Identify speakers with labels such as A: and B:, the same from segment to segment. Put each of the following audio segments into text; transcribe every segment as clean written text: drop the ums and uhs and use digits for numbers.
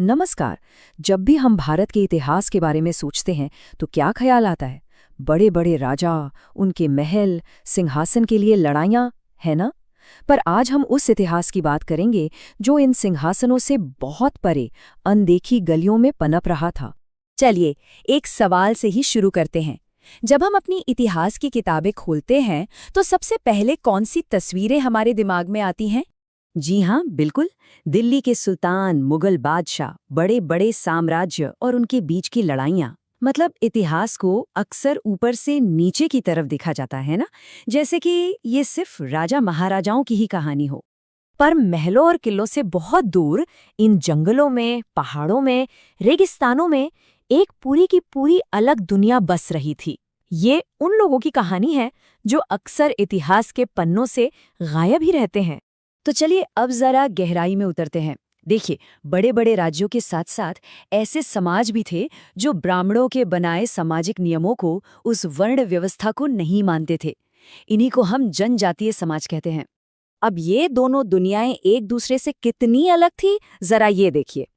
A: नमस्कार। जब भी हम भारत के इतिहास के बारे में सोचते हैं तो क्या ख्याल आता है? बड़े बड़े राजा, उनके महल, सिंहासन के लिए लड़ाइयाँ, है ना? पर आज हम उस इतिहास की बात करेंगे जो इन सिंहासनों से बहुत परे, अनदेखी गलियों में पनप रहा था।
B: चलिए, एक सवाल से ही शुरू करते हैं। जब हम अपनी इतिहास की किताबें खोलते हैं तो सबसे पहले कौन सी तस्वीरें हमारे दिमाग में आती हैं?
A: जी हाँ, बिल्कुल। दिल्ली के सुल्तान, मुगल बादशाह, बड़े बड़े साम्राज्य और उनके बीच की लड़ाइयाँ। मतलब इतिहास को अक्सर ऊपर से नीचे की तरफ देखा जाता है ना, जैसे कि ये सिर्फ राजा महाराजाओं की ही कहानी हो।
B: पर महलों और किलों से बहुत दूर इन जंगलों में, पहाड़ों में, रेगिस्तानों में एक पूरी की पूरी अलग दुनिया बस रही थी। ये उन लोगों की कहानी है जो अक्सर इतिहास के पन्नों से गायब ही रहते हैं।
A: तो चलिए अब जरा गहराई में उतरते हैं। देखिए, बड़े बड़े राज्यों के साथ साथ ऐसे समाज भी थे जो ब्राह्मणों के बनाए सामाजिक नियमों को, उस वर्ण व्यवस्था को नहीं मानते थे। इन्हीं को हम जनजातीय समाज कहते हैं।
B: अब ये दोनों दुनियाएं एक दूसरे से कितनी अलग थी, जरा ये देखिए।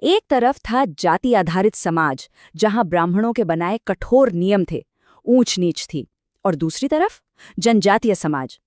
B: एक तरफ था जाति आधारित समाज, जहां ब्राह्मणों के बनाए कठोर नियम थे, ऊंच नीच थी। और दूसरी तरफ जनजातीय समाज,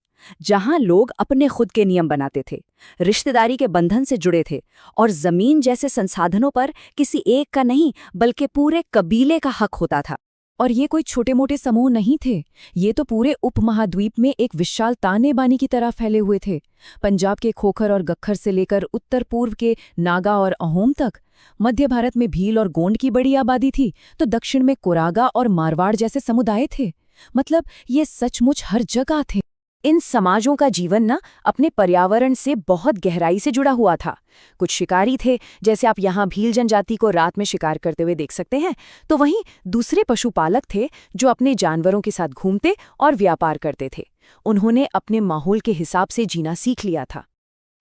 B: जहां लोग अपने खुद के नियम बनाते थे, रिश्तेदारी के बंधन से जुड़े थे और जमीन जैसे संसाधनों पर किसी एक का नहीं बल्कि पूरे कबीले का हक होता था।
A: और ये कोई छोटे मोटे समूह नहीं थे, ये तो पूरे उपमहाद्वीप में एक विशाल ताने बानी की तरह फैले हुए थे। पंजाब के खोखर और गख्खर से लेकर उत्तर पूर्व के नागा और अहोम तक। मध्य भारत में भील और गोंड की बड़ी आबादी थी, तो दक्षिण में कोरागा और मारवाड़ जैसे समुदाय थे। मतलब ये सचमुच हर जगह थे।
B: इन समाजों का जीवन ना अपने पर्यावरण से बहुत गहराई से जुड़ा हुआ था। कुछ शिकारी थे, जैसे आप यहाँ भील जनजाति को रात में शिकार करते हुए देख सकते हैं, तो वहीं दूसरे पशुपालक थे जो अपने जानवरों के साथ घूमते और व्यापार करते थे। उन्होंने अपने माहौल के हिसाब से जीना सीख लिया था।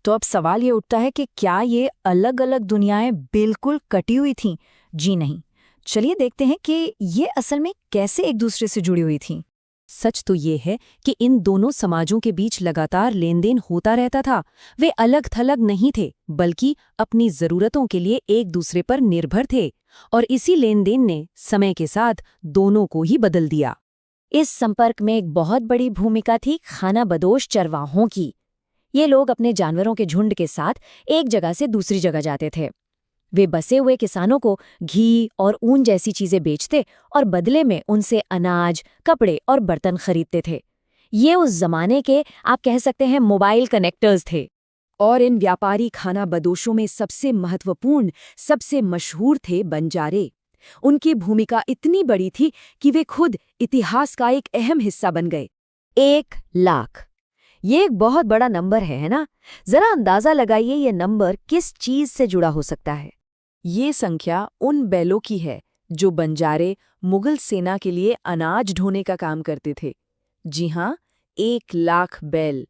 A: तो अब सवाल ये उठता है कि क्या ये अलग अलग दुनियाएं बिल्कुल कटी हुई थीं? जी नहीं। चलिए देखते हैं कि ये असल में कैसे एक दूसरे से जुड़ी हुई थीं। सच तो ये है कि इन दोनों समाजों के बीच लगातार लेनदेन होता रहता था। वे अलग थलग नहीं थे, बल्कि अपनी जरूरतों के लिए एक दूसरे पर निर्भर थे। और इसी लेनदेन ने समय के साथ दोनों को ही बदल दिया।
B: इस संपर्क में एक बहुत बड़ी भूमिका थी खानाबदोश चरवाहों की। ये लोग अपने जानवरों के झुंड के साथ एक जगह से दूसरी जगह जाते थे। वे बसे हुए किसानों को घी और ऊन जैसी चीजें बेचते और बदले में उनसे अनाज, कपड़े और बर्तन खरीदते थे। ये उस जमाने के, आप कह सकते हैं, मोबाइल कनेक्टर्स थे।
A: और इन व्यापारी खानाबदोशों में सबसे महत्वपूर्ण, सबसे मशहूर थे बंजारे। उनकी भूमिका इतनी बड़ी थी कि वे खुद इतिहास का एक अहम हिस्सा बन गए।
B: 1,00,000, ये एक बहुत बड़ा नंबर है ना? जरा अंदाजा लगाइए ये नंबर किस चीज से जुड़ा हो सकता है।
A: ये संख्या उन बैलों की है जो बंजारे मुगल सेना के लिए अनाज ढोने का काम करते थे। जी हाँ, 1,00,000 बैल।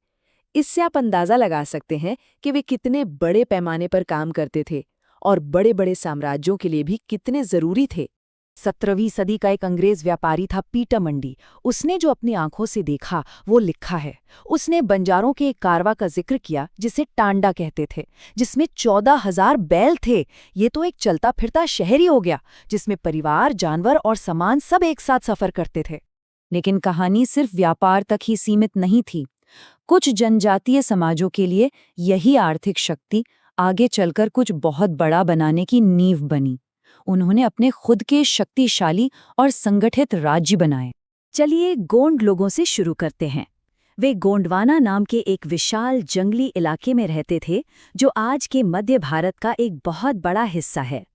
A: इससे आप अंदाजा लगा सकते हैं कि वे कितने बड़े पैमाने पर काम करते थे और बड़े बड़े साम्राज्यों के लिए भी कितने जरूरी थे। 17वीं सदी का एक अंग्रेज व्यापारी था पीटर मंडी। उसने जो अपनी आंखों से देखा वो लिखा है। उसने बंजारों के एक कारवा का जिक्र किया जिसे टांडा कहते थे, जिसमें 14,000 बैल थे। ये तो एक चलता फिरता शहर ही हो गया, जिसमें परिवार, जानवर और सामान सब एक साथ सफर करते थे। लेकिन कहानी सिर्फ व्यापार तक ही सीमित नहीं थी। कुछ जनजातीय समाजों के लिए यही आर्थिक शक्ति आगे चलकर कुछ बहुत बड़ा बनाने की नींव बनी। उन्होंने अपने खुद के शक्तिशाली और संगठित राज्य बनाए।
B: चलिए गोंड लोगों से शुरू करते हैं। वे गोंडवाना नाम के एक विशाल जंगली इलाके में रहते थे, जो आज के मध्य भारत का एक बहुत बड़ा हिस्सा है।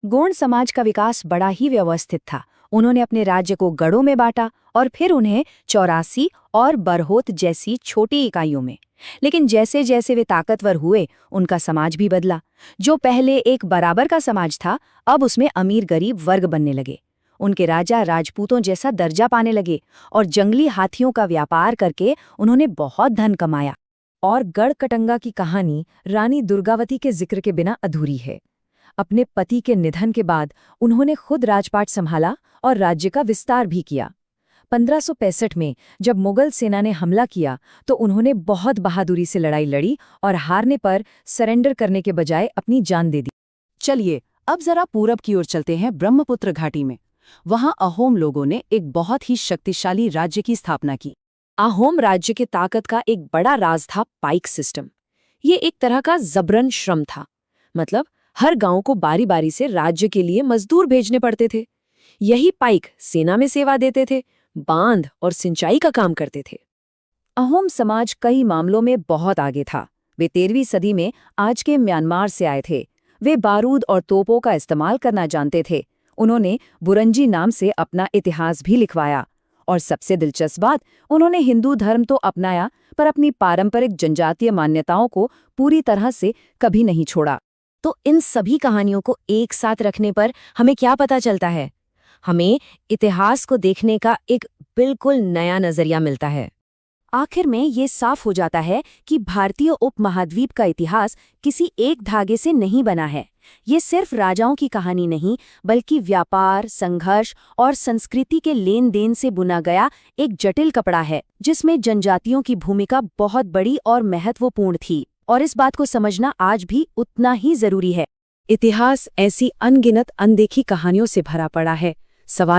B: गोंड समाज का विकास बड़ा ही व्यवस्थित था। उन्होंने अपने राज्य को गढ़ों में बांटा और फिर उन्हें चौरासी और बरहोत जैसी छोटी इकाइयों में। लेकिन जैसे जैसे वे ताकतवर हुए, उनका समाज भी बदला। जो पहले एक बराबर का समाज था, अब उसमें अमीर गरीब वर्ग बनने लगे। उनके राजा राजपूतों जैसा दर्जा पाने लगे और जंगली हाथियों का व्यापार करके उन्होंने बहुत धन कमाया।
A: और गढ़कटंगा की कहानी रानी दुर्गावती के जिक्र के बिना अधूरी है। अपने पति के निधन के बाद उन्होंने खुद राजपाट संभाला और राज्य का विस्तार भी किया। 1565 में जब मुगल सेना ने हमला किया तो उन्होंने बहुत बहादुरी से लड़ाई लड़ी और हारने पर सरेंडर करने के बजाय अपनी जान दे दी।
B: चलिए अब जरा पूरब की ओर चलते हैं, ब्रह्मपुत्र घाटी में। वहां अहोम लोगों ने एक बहुत ही शक्तिशाली राज्य की स्थापना की।
A: अहोम राज्य की ताकत का एक बड़ा राज था पाइक सिस्टम। ये एक तरह का जबरन श्रम था। मतलब हर गांव को बारी बारी से राज्य के लिए मजदूर भेजने पड़ते थे। यही पाइक सेना में सेवा देते थे, बांध और सिंचाई का काम करते थे।
B: अहोम समाज कई मामलों में बहुत आगे था। वे 13वीं सदी में आज के म्यांमार से आए थे। वे बारूद और तोपों का इस्तेमाल करना जानते थे। उन्होंने बुरंजी नाम से अपना इतिहास भी लिखवाया। और सबसे दिलचस्प बात, उन्होंने हिंदू धर्म तो अपनाया, पर अपनी पारंपरिक जनजातीय मान्यताओं को पूरी तरह से कभी नहीं छोड़ा।
A: तो इन सभी कहानियों को एक साथ रखने पर हमें क्या पता चलता है? हमें इतिहास को देखने का एक बिल्कुल नया नजरिया मिलता है।
B: आखिर में ये साफ हो जाता है कि भारतीय उपमहाद्वीप का इतिहास किसी एक धागे से नहीं बना है। ये सिर्फ राजाओं की कहानी नहीं, बल्कि व्यापार, संघर्ष और संस्कृति के लेन देन से बुना गया एक जटिल कपड़ा है, जिसमें जनजातियों की भूमिका बहुत बड़ी और महत्वपूर्ण थी। और इस बात को समझना आज भी उतना ही जरूरी है। इतिहास ऐसी अनगिनत अनदेखी कहानियों से भरा पड़ा है। सवाल